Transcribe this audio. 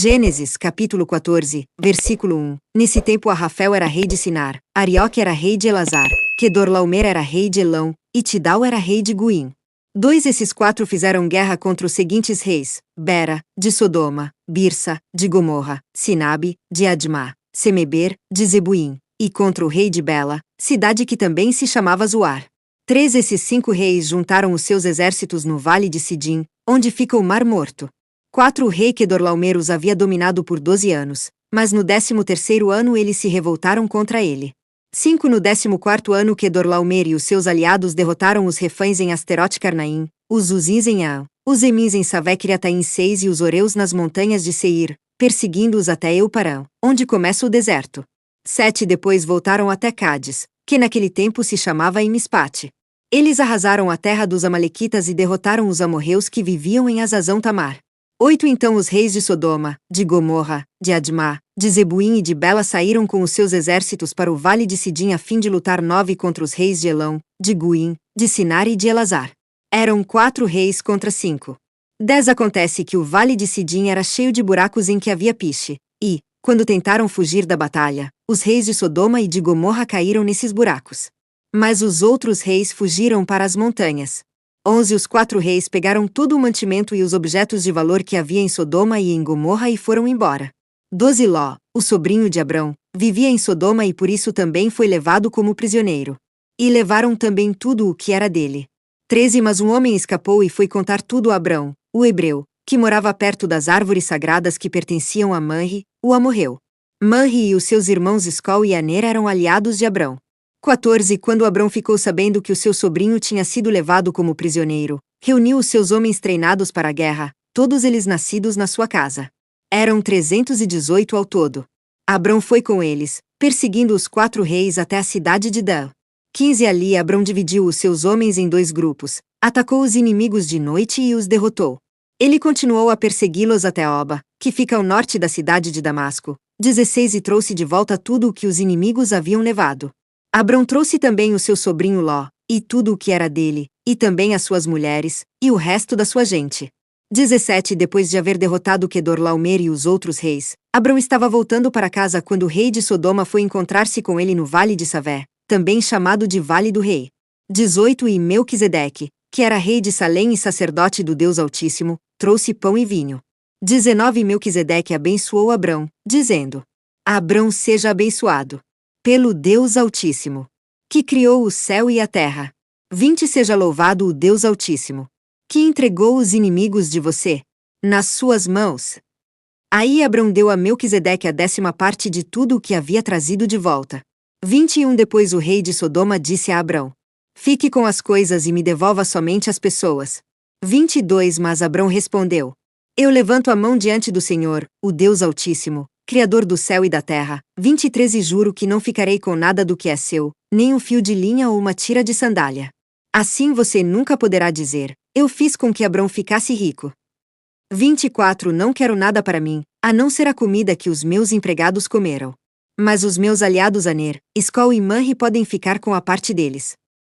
Gênesis, capítulo 14, versículo 1. Nesse tempo Arrafel era rei de Sinar, Arioque era rei de Elazar, Quedorlaomer era rei de Elão, e Tidal era rei de Guim. 2 Esses 4 fizeram guerra contra os seguintes reis: Bera, de Sodoma, Birsa, de Gomorra, Sinabe, de Admá, Semeber, de Zebuim, e contra o rei de Bela, cidade que também se chamava Zoar. 3 Esses 5 reis juntaram os seus exércitos no vale de Sidim, onde fica o Mar Morto. 4 O rei Quedorlaomer os havia dominado por 12 anos, mas no 13º ano eles se revoltaram contra ele. 5 No 14º ano Quedorlaomer e os seus aliados derrotaram os refães em Asterote-Carnaim, os Uzis em Aan, os Emins em Savé-Kiriataim 6 e os Oreus nas montanhas de Seir, perseguindo-os até Euparã, onde começa o deserto. 7 Depois voltaram até Cádiz, que naquele tempo se chamava Emispate. Eles arrasaram a terra dos Amalequitas e derrotaram os amorreus que viviam em Azazão-Tamar. 8 Então os reis de Sodoma, de Gomorra, de Admá, de Zebuim e de Bela saíram com os seus exércitos para o vale de Sidim a fim de lutar 9 contra os reis de Elão, de Guim, de Sinar e de Elazar. Eram 4 reis contra 5. 10 Acontece que o vale de Sidim era cheio de buracos em que havia piche, e, quando tentaram fugir da batalha, os reis de Sodoma e de Gomorra caíram nesses buracos. Mas os outros reis fugiram para as montanhas. 11 Os 4 reis pegaram todo o mantimento e os objetos de valor que havia em Sodoma e em Gomorra e foram embora. 12 Ló, o sobrinho de Abrão, vivia em Sodoma e por isso também foi levado como prisioneiro. E levaram também tudo o que era dele. 13 Mas um homem escapou e foi contar tudo a Abrão, o hebreu, que morava perto das árvores sagradas que pertenciam a Manre, o amorreu. Manre e os seus irmãos Escol e Aner eram aliados de Abrão. 14 Quando Abrão ficou sabendo que o seu sobrinho tinha sido levado como prisioneiro, reuniu os seus homens treinados para a guerra, todos eles nascidos na sua casa. Eram 318 ao todo. Abrão foi com eles, perseguindo os 4 reis até a cidade de Dan. 15 Ali Abrão dividiu os seus homens em 2 grupos, atacou os inimigos de noite e os derrotou. Ele continuou a persegui-los até Oba, que fica ao norte da cidade de Damasco. 16 E trouxe de volta tudo o que os inimigos haviam levado. Abrão trouxe também o seu sobrinho Ló, e tudo o que era dele, e também as suas mulheres, e o resto da sua gente. 17 Depois de haver derrotado Quedorlaomer e os outros reis, Abrão estava voltando para casa quando o rei de Sodoma foi encontrar-se com ele no vale de Savé, também chamado de Vale do Rei. 18 E Melquisedeque, que era rei de Salém e sacerdote do Deus Altíssimo, trouxe pão e vinho. 19 Melquisedeque abençoou Abrão, dizendo: Abrão seja abençoado pelo Deus Altíssimo, que criou o céu e a terra. 20 Seja louvado o Deus Altíssimo, que entregou os inimigos de você nas suas mãos. Aí Abrão deu a Melquisedeque a 10ª parte de tudo o que havia trazido de volta. 21 Depois o rei de Sodoma disse a Abrão: Fique com as coisas e me devolva somente as pessoas. 22 Mas Abrão respondeu: Eu levanto a mão diante do Senhor, o Deus Altíssimo, Criador do céu e da terra. 23 E juro que não ficarei com nada do que é seu, nem um fio de linha ou uma tira de sandália. Assim você nunca poderá dizer: Eu fiz com que Abrão ficasse rico. 24 Não quero nada para mim, a não ser a comida que os meus empregados comeram. Mas os meus aliados Aner, Escol e Manre podem ficar com a parte deles.